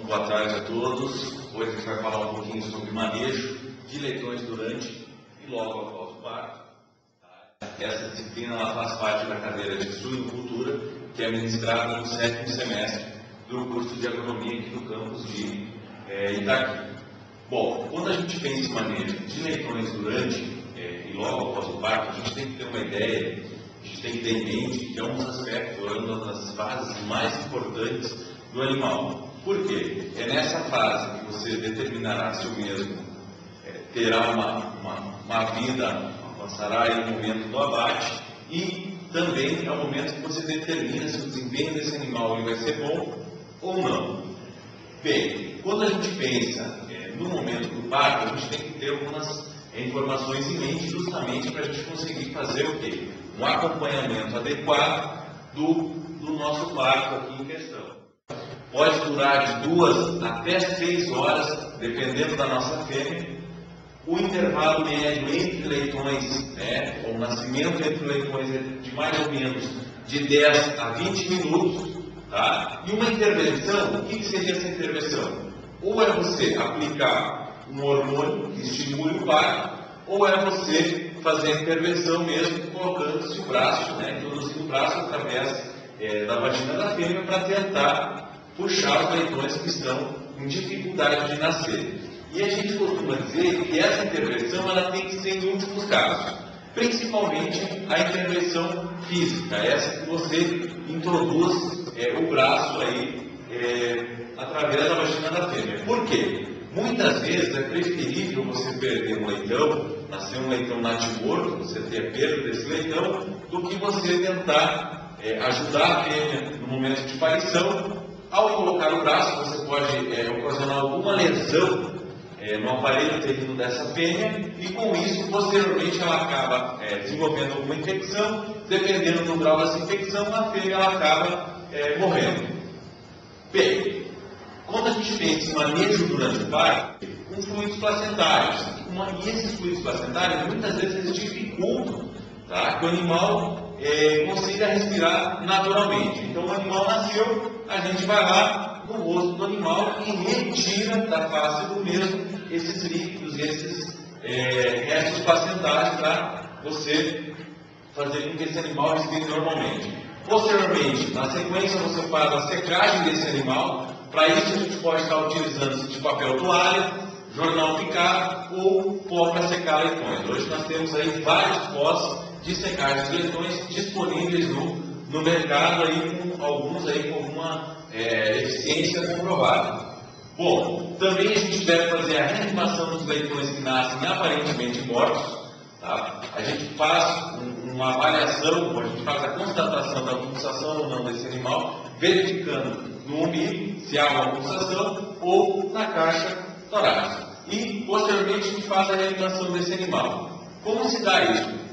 boa tarde a todos. Hoje a gente vai falar um pouquinho sobre manejo de leitões durante e logo após o parto. Essa disciplina ela faz parte da cadeira de suinocultura, que é ministrada no 7º semestre do curso de agronomia aqui do campus de Itaqui. Bom, quando a gente pensa em manejo de leitões durante e logo após o parto, a gente tem que ter uma ideia, a gente tem que ter em mente que é um dos aspectos, uma das fases mais importantes do animal. Por quê? É nessa fase que você determinará se o mesmo terá uma vida, passará aí no momento do abate, e também é o momento que você determina se o desempenho desse animal ele vai ser bom ou não. Bem, quando a gente pensa no momento do parto, a gente tem que ter algumas informações em mente justamente para a gente conseguir fazer o quê? Um acompanhamento adequado do nosso parto aqui em questão. Pode durar de 2 até 6 horas, dependendo da nossa fêmea. O intervalo médio entre leitões, o nascimento entre leitões é de mais ou menos de 10 a 20 minutos. Tá? E uma intervenção, o que seria essa intervenção? Ou é você aplicar um hormônio que estimule o parto, ou é você fazer a intervenção mesmo, colocando-se o braço, introduzindo o braço através da vagina da fêmea para tentar puxar os leitões que estão em dificuldade de nascer. E a gente costuma dizer que essa intervenção ela tem que ser em últimos casos, principalmente a intervenção física, essa que você introduz o braço aí através da vagina da fêmea. Por quê? Muitas vezes é preferível você perder um leitão, nascer um leitão natimorto, você ter a perda desse leitão, do que você tentar ajudar a fêmea no momento de parição. Ao colocar o braço, você pode ocasionar alguma lesão no aparelho uterino dessa fêmea, e com isso, posteriormente, ela acaba desenvolvendo alguma infecção. Dependendo do grau dessa infecção, a fêmea ela acaba morrendo. Bem, quando a gente pensa em manejo durante o parto, com fluidos placentários, e esses fluidos placentários muitas vezes eles dificultam que o animal consiga respirar naturalmente. Então, o animal nasceu, a gente vai lá no rosto do animal e retira da face do mesmo esses líquidos, esses restos placentários para você fazer com que esse animal respire normalmente. Posteriormente, na sequência, você faz a secagem desse animal. Para isso, a gente pode estar utilizando de papel toalha, jornal picado ou pó para secar leitões. Hoje nós temos aí vários pós de secagem de leitões disponíveis no mercado, aí, com alguns aí com uma eficiência comprovada. Bom, também a gente deve fazer a reanimação dos leitões que nascem aparentemente mortos. Tá? A gente faz uma avaliação, a gente faz a constatação da pulsação ou não desse animal, verificando no umbigo se há uma pulsação ou na caixa torácica. E, posteriormente, a gente faz a reanimação desse animal. Como se dá isso?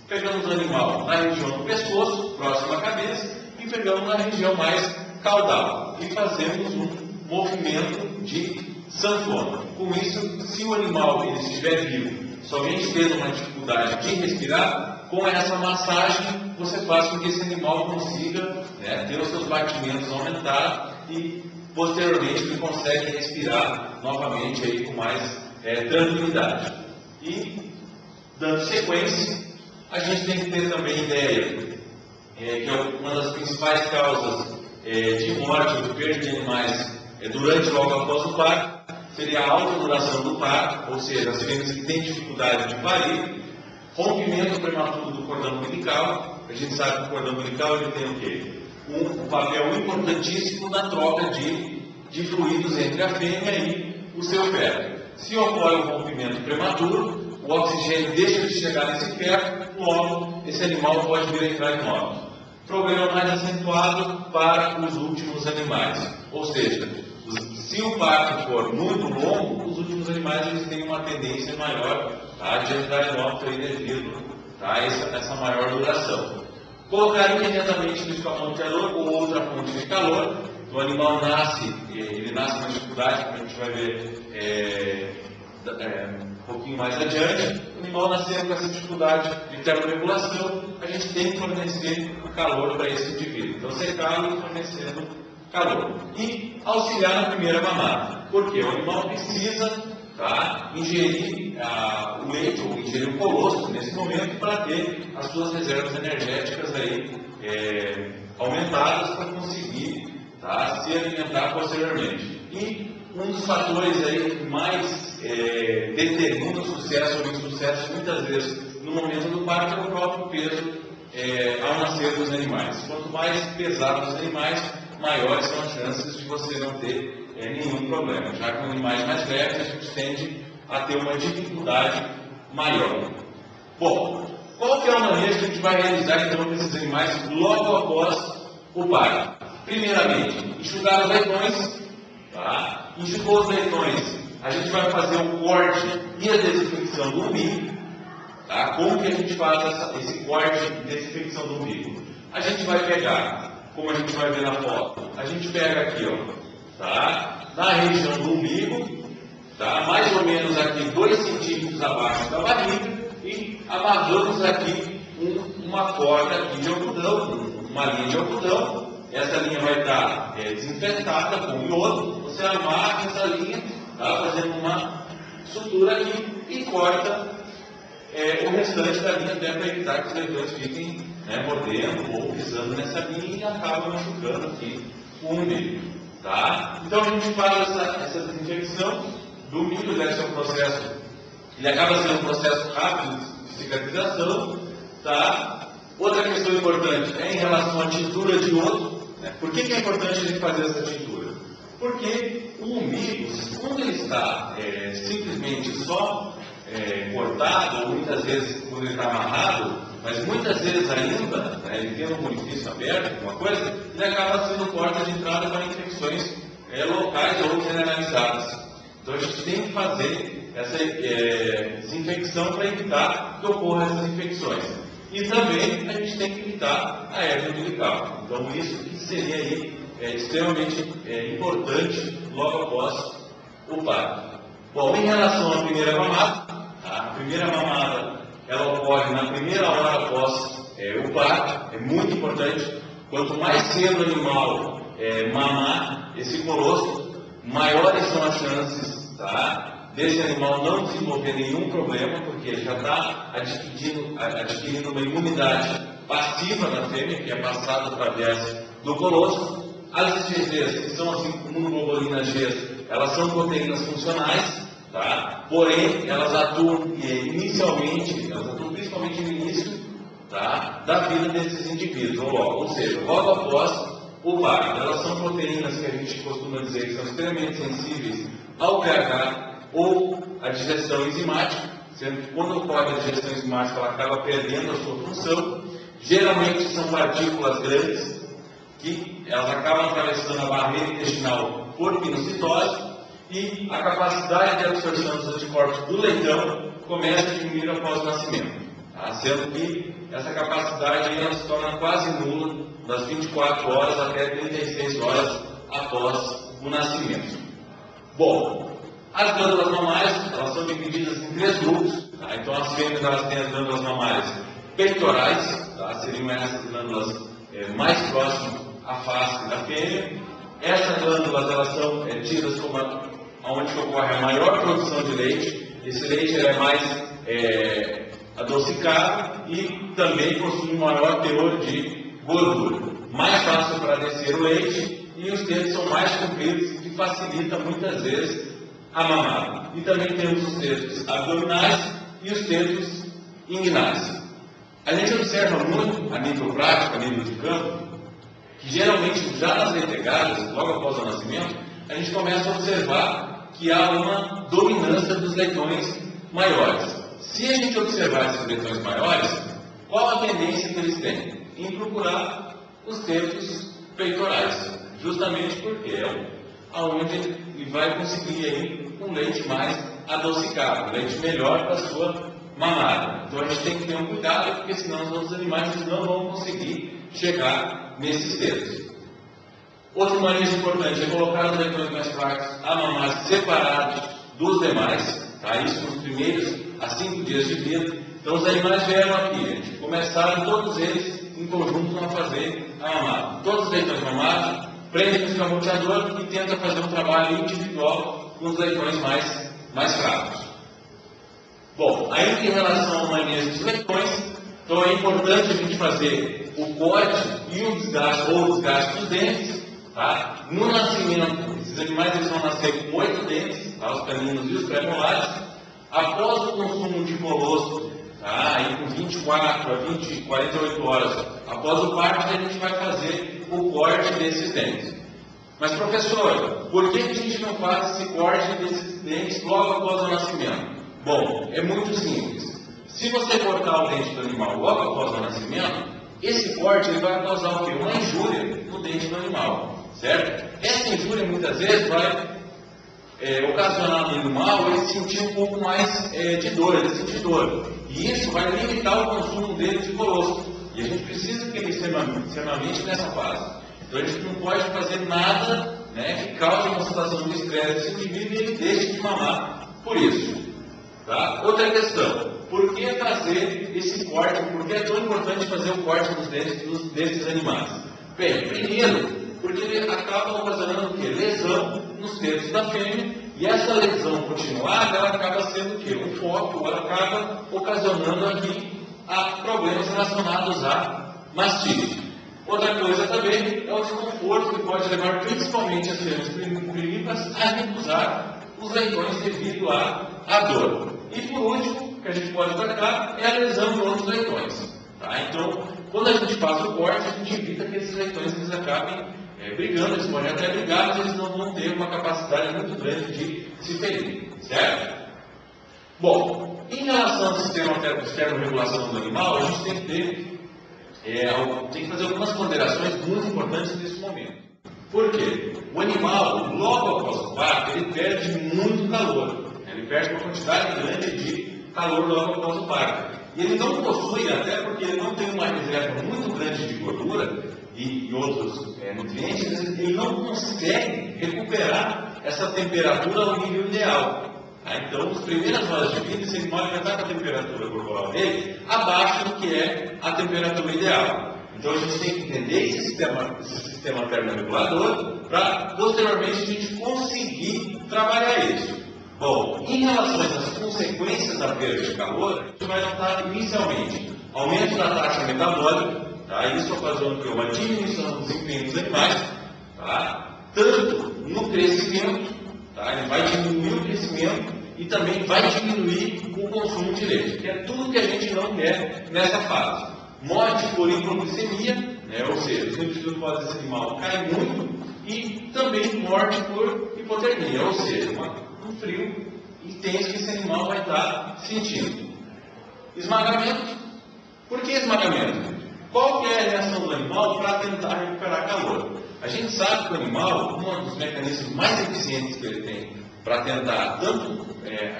Pegamos o animal na região do pescoço, próximo à cabeça, e pegamos na região mais caudal. E fazemos um movimento de sanfona. Com isso, se o animal ele estiver vivo, somente tendo uma dificuldade de respirar, com essa massagem você faz com que esse animal consiga ter os seus batimentos aumentados e posteriormente ele consegue respirar novamente aí com mais tranquilidade. E dando sequência, a gente tem que ter também ideia que é uma das principais causas de morte ou de perda de animais durante e logo após o parto seria a alta duração do parto, ou seja, as fêmeas que têm dificuldade de parir, rompimento prematuro do cordão umbilical. A gente sabe que o cordão umbilical ele tem o quê? Um papel importantíssimo na troca de fluidos entre a fêmea e o seu feto. Se ocorre um rompimento prematuro, o oxigênio deixa de chegar nesse feto, logo esse animal pode vir a entrar em óbito. Problema mais acentuado para os últimos animais, ou seja, se o parto for muito longo, os últimos animais eles têm uma tendência maior de entrar em óbito devido a essa maior duração. Colocar imediatamente no escapamento ou outra fonte de calor. O animal nasce, ele nasce com dificuldade, como a gente vai ver um pouquinho mais adiante. O animal nascendo com essa dificuldade de termorregulação, a gente tem que fornecer o calor para esse indivíduo. Então, secá-lo e fornecendo calor. E auxiliar na primeira mamada. Porque o animal precisa, tá, ingerir o leite, ou ingerir o colostro nesse momento para ter as suas reservas energéticas aí, aumentadas para conseguir, tá, se alimentar posteriormente. E um dos fatores aí que mais determina o sucesso ou o insucesso, muitas vezes, no momento do parto, é o próprio peso ao nascer dos animais. Quanto mais pesados os animais, maiores são as chances de você não ter nenhum problema. Já com animais mais leves, a gente tende a ter uma dificuldade maior. Bom, qual que é a maneira que a gente vai realizar então com esses animais logo após o parto? Primeiramente, enxugar os leitões, tá? Enxugou os leitões, a gente vai fazer o corte e a desinfecção do umbigo, tá? Como que a gente faz esse corte e desinfecção do umbigo? A gente vai pegar, como a gente vai ver na foto, a gente pega aqui, ó, tá? Na região do umbigo, tá? Mais ou menos aqui 2 centímetros abaixo da barriga, e amarramos aqui uma corda aqui de algodão, uma linha de algodão. Essa linha vai estar desinfetada com iodo. Você amarra essa linha, tá? Fazendo uma sutura aqui e corta o restante da linha, até para evitar que os leitões fiquem mordendo ou pisando nessa linha e acabam machucando aqui o umbigo, tá? Então a gente faz essa desinfecção do umbigo. Deve ser um processo, ele acaba sendo um processo rápido de cicatrização, tá? Outra questão importante é em relação à tintura de iodo. Por que é importante a gente fazer essa tintura? Porque o umbigo, quando ele está simplesmente só cortado, ou muitas vezes quando ele está amarrado, mas muitas vezes ainda, ele tem um orifício aberto, alguma coisa, ele acaba sendo porta de entrada para infecções locais ou generalizadas. Então a gente tem que fazer essa desinfecção para evitar que ocorram essas infecções. E também a gente tem que evitar a hernia umbilical. Então isso que seria aí extremamente importante logo após o parto. Bom, em relação à primeira mamada, a primeira mamada ela ocorre na primeira hora após o parto. É muito importante. Quanto mais cedo o animal mamar esse colostro, maiores são as chances, tá, desse animal não desenvolver nenhum problema, porque ele já está adquirindo uma imunidade passiva na fêmea, que é passada através do colostro. As IgGs, que são as imunoglobulinas G, elas são proteínas funcionais, tá? Porém, elas atuam inicialmente, elas atuam principalmente no início, tá, da vida desses indivíduos, ou seja, logo após o parto. Elas são proteínas que a gente costuma dizer que são extremamente sensíveis ao pH ou à digestão enzimática, sendo que quando ocorre a digestão enzimática ela acaba perdendo a sua função. Geralmente são partículas grandes que elas acabam atravessando a barreira intestinal por pinocitose, e a capacidade de absorção dos anticorpos do leitão começa a diminuir após o nascimento, tá? Sendo que essa capacidade ela se torna quase nula das 24 horas até 36 horas após o nascimento. Bom, as glândulas mamárias elas são divididas em 3 grupos, tá? Então as fêmeas elas têm as glândulas mamárias peitorais, tá? Seriam essas glândulas mais próximas à face da fêmea. Essas glândulas elas são tidas como onde ocorre a maior produção de leite. Esse leite é mais adocicado e também possui um maior teor de gordura. Mais fácil para descer o leite, e os dedos são mais compridos, o que facilita muitas vezes a mamada. E também temos os dedos abdominais e os dedos inguinais. A gente observa muito, a nível prático, a nível de campo, que geralmente já nas leitegadas, logo após o nascimento, a gente começa a observar que há uma dominância dos leitões maiores. Se a gente observar esses leitões maiores, qual a tendência que eles têm? Em procurar os dedos peitorais, justamente porque é onde ele vai conseguir aí um leite mais adocicado, um leite melhor para a sua mamada. Então a gente tem que ter um cuidado, porque senão os outros animais não vão conseguir chegar nesses dedos. Outro manejo importante é colocar os leitões mais fracos a mamar separados dos demais, tá? Isso nos primeiros a 5 dias de vida. Então os animais vieram aqui, começaram todos eles em conjunto a fazer a mamada. Todos os leitões mamados prende no escamoteador e tenta fazer um trabalho individual com os leitões mais fracos. Bom, ainda em relação ao manejo dos leitões, então é importante a gente fazer o corte e o desgaste, ou o desgaste dos dentes, tá? No nascimento, esses animais eles vão nascer com 8 dentes, tá? Os caninos e os pré-molares. Após o consumo de colostro, tá? Aí com 24 a 48 horas após o parto, a gente vai fazer o corte desses dentes. Mas professor, por que a gente não faz esse corte desses dentes logo após o nascimento? Bom, é muito simples. Se você cortar o dente do animal logo após o nascimento, esse corte ele vai causar o quê? Uma injúria no dente do animal, certo? Essa injúria muitas vezes vai ocasionar no animal ele sentir um pouco mais de dor, ele sentir dor. E isso vai limitar o consumo dele de colostro. E a gente precisa que ele se amamente nessa fase. Então a gente não pode fazer nada, né, que cause uma situação de estresse desse indivíduo e ele deixe de mamar por isso. Tá? Outra questão, por que fazer esse corte? Por que é tão importante fazer o corte dos dentes desses animais? Bem, primeiro, porque ele acaba ocasionando o quê? Lesão nos dedos da fêmea, e essa lesão continuada, ela acaba sendo o quê? Um foco, ela acaba ocasionando aqui problemas relacionados à mastite. Outra coisa também é o desconforto que pode levar principalmente as fêmeas primíparas a recusar os leitões devido à dor. E por último, que a gente pode tratar, é a lesão de outros leitões. Tá? Então, quando a gente faz o corte, a gente evita que esses leitões eles acabem brigando, eles podem até brigar, mas eles não vão ter uma capacidade muito grande de se ferir. Certo? Bom, em relação ao sistema de termorregulação do animal, a gente tem que fazer algumas ponderações muito importantes nesse momento. Por quê? O animal, logo após o parto, ele perde muito calor. Ele perde uma quantidade grande de calor logo após o parto. E ele não possui, até porque ele não tem uma reserva muito grande de gordura e outros nutrientes, ele não consegue recuperar essa temperatura ao nível ideal. Tá? Então, nas primeiras horas de vida, esse animal vai estar com a temperatura corporal dele abaixo do que é a temperatura ideal. Então, a gente tem que entender esse sistema termorregulador para, posteriormente, a gente conseguir trabalhar isso. Bom, em relação às consequências da perda de calor, a gente vai notar inicialmente aumento da taxa metabólica, tá? Isso ocasionando uma diminuição do desempenho dos animais, tá? Tanto no crescimento, tá? Ele vai diminuir o crescimento e também vai diminuir o consumo de leite, que é tudo que a gente não quer nessa fase. Morte por hipoglicemia, né? Ou seja, os níveis de glicose desse animal caem muito, e também morte por hipotermia, ou seja, um frio intenso que esse animal vai estar sentindo. Esmagamento. Por que esmagamento? Qual que é a reação do animal para tentar recuperar calor? A gente sabe que o animal, um dos mecanismos mais eficientes que ele tem para tentar tanto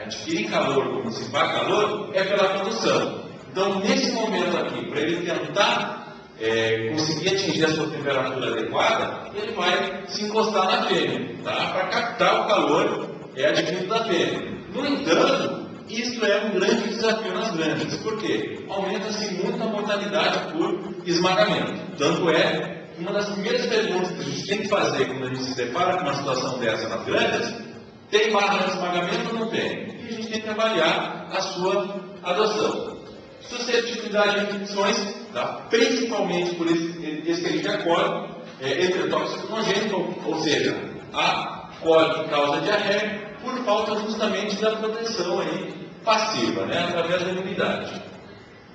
adquirir calor como dissipar calor é pela condução. Então, nesse momento aqui, para ele tentar conseguir atingir a sua temperatura adequada, ele vai se encostar na fêmea, tá? Para captar o calor adquirido da fêmea. No entanto, isso é um grande desafio nas granjas. Por quê? Aumenta-se muito a mortalidade por esmagamento. Tanto é, uma das primeiras perguntas que a gente tem que fazer quando a gente se depara com uma situação dessa nas granjas, tem barra de esmagamento ou não tem? E a gente tem que avaliar a sua adoção. Suscetibilidade a infecções, tá? Principalmente por Escherichia coli, enterotóxico congênito, ou seja, a coli que causa diarreia, por falta justamente da proteção aí passiva, né, através da imunidade.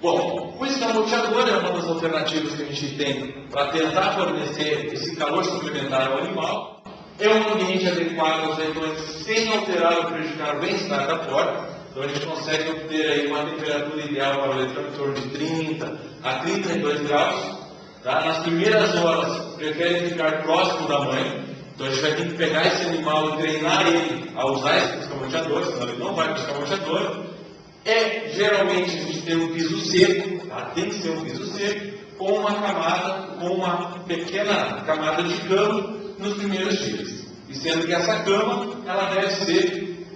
Bom, o escamoteador é uma das alternativas que a gente tem para tentar fornecer esse calor suplementar ao animal. É um ambiente adequado aos leitões sem alterar ou prejudicar o bem-estar da porta. Então a gente consegue obter aí uma temperatura ideal para o leitão em torno de 30 a 32 graus. Tá? Nas primeiras horas, preferem ficar próximo da mãe. Então a gente vai ter que pegar esse animal e treinar ele a usar esse escamoteador, senão ele não vai para o escamoteador. Geralmente a gente tem um piso seco, tá? Tem que ser um piso seco, com uma pequena camada de cama nos primeiros dias. E sendo que essa cama, ela deve ser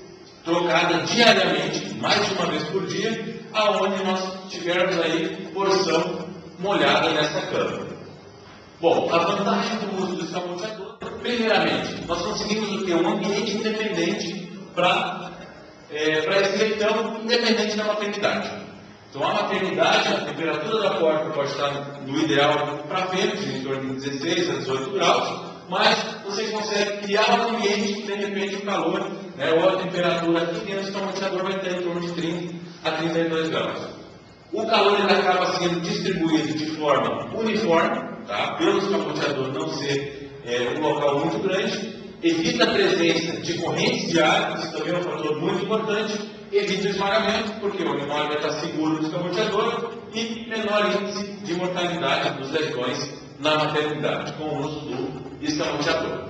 trocada diariamente, mais de uma vez por dia, aonde nós tivermos aí porção molhada nessa cama. Bom, a vantagem do uso do escamoteador, primeiramente, nós conseguimos o quê? Um ambiente independente para esse leitão, independente da maternidade. Então, a maternidade, a temperatura da porta pode estar no ideal para fêmeas, em torno de 16 a 18 graus, mas vocês conseguem criar um ambiente que, de repente, o calor, ou a temperatura aqui dentro do escamoteador vai ter em torno de 30 a 32 graus. O calor ele acaba sendo distribuído de forma uniforme, tá? Pelo escamoteador não ser um local muito grande, evita a presença de correntes de ar, isso também é um fator muito importante, evita o esmagamento, porque o animal vai estar seguro no escamoteador e menor índice de mortalidade dos leitões na maternidade, com o uso do escamoteador.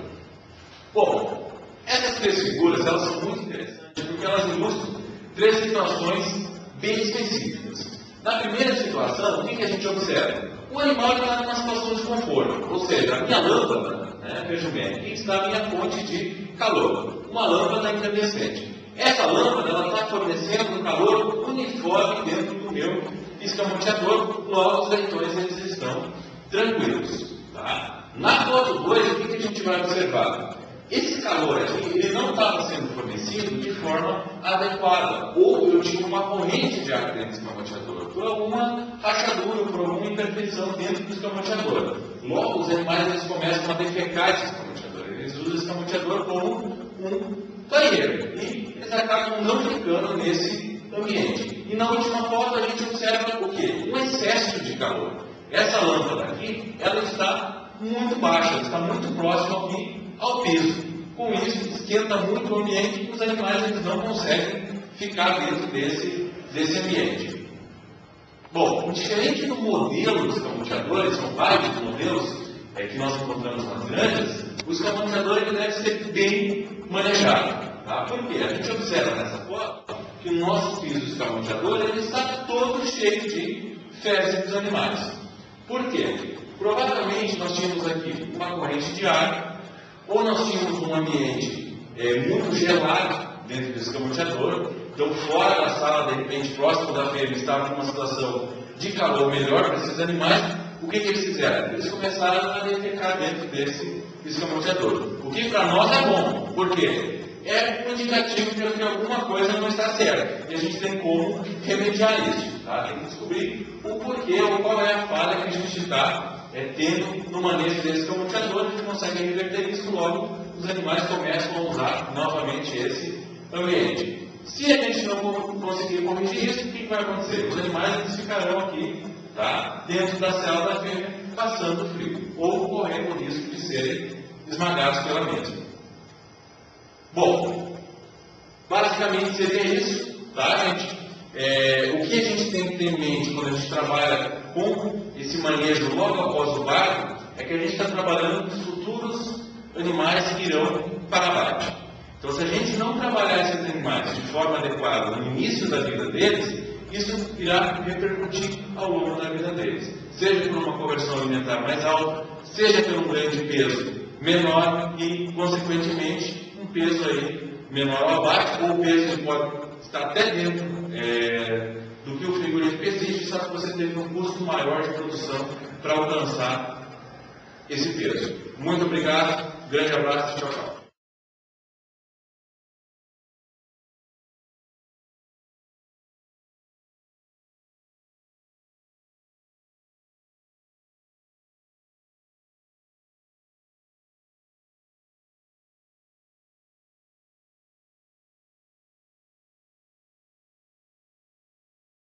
Bom, essas três figuras elas são muito interessantes porque elas ilustram três situações bem específicas. Na primeira situação, o que a gente observa? O animal está numa situação de conforto, ou seja, a minha lâmpada, vejam bem, aqui está a minha fonte de calor, uma lâmpada incandescente. Essa lâmpada está fornecendo um calor uniforme dentro do meu escamoteador, logo os leitões eles estão tranquilos. Tá? Na foto 2, o que a gente vai observar? Esse calor aqui, ele não estava sendo fornecido de forma adequada, ou eu tinha uma corrente de ar dentro do escamoteador, por alguma rachadura, por alguma imperfeição dentro do escamoteador. Logo, os animais eles começam a defecar esse escamoteador, eles usam o escamoteador como um banheiro, e eles acabam não ficando nesse ambiente. E na última foto a gente observa o quê? Um excesso de calor. Essa lâmpada aqui, ela está muito baixa, ela está muito próxima aqui ao piso. Com isso, esquenta muito o ambiente e os animais eles não conseguem ficar dentro desse ambiente. Bom, diferente do modelo dos escamoteadores, são vários modelos que nós encontramos nas granjas, o escamoteador ele deve ser bem manejado. Tá? Por quê? A gente observa nessa foto que o nosso piso escamoteador ele está todo cheio de fezes dos animais. Por quê? Provavelmente nós tínhamos aqui uma corrente de ar, ou nós tínhamos um ambiente muito gelado dentro do escamoteador, então fora da sala, de repente, próximo da fêmea, estava numa situação de calor melhor para esses animais. O que eles fizeram? Eles começaram a defecar dentro desse escamoteador. O que para nós é bom, por quê? É um indicativo de que alguma coisa não está certa. E a gente tem como remediar isso. Tá? Tem que descobrir o porquê ou qual é a falha que a gente está tendo no manejo desse escamoteador. A gente consegue reverter isso, logo os animais começam a usar novamente esse ambiente. Se a gente não conseguir corrigir isso, o que vai acontecer? Os animais eles ficarão aqui, tá? Dentro da cela da fêmea, passando frio, ou correndo o risco de serem esmagados pela mesma. Bom, basicamente seria isso, tá, gente? O que a gente tem que ter em mente quando a gente trabalha com esse manejo logo após o parto é que a gente está trabalhando com os futuros animais que irão para abate. Então, se a gente não trabalhar esses animais de forma adequada no início da vida deles, isso irá repercutir ao longo da vida deles. Seja por uma conversão alimentar mais alta, seja por um ganho de peso menor e, consequentemente, um peso aí menor ao abate, ou o peso que pode estar até dentro do que o frigorífico exige, só que você teve um custo maior de produção para alcançar esse peso. Muito obrigado, grande abraço, tchau, tchau.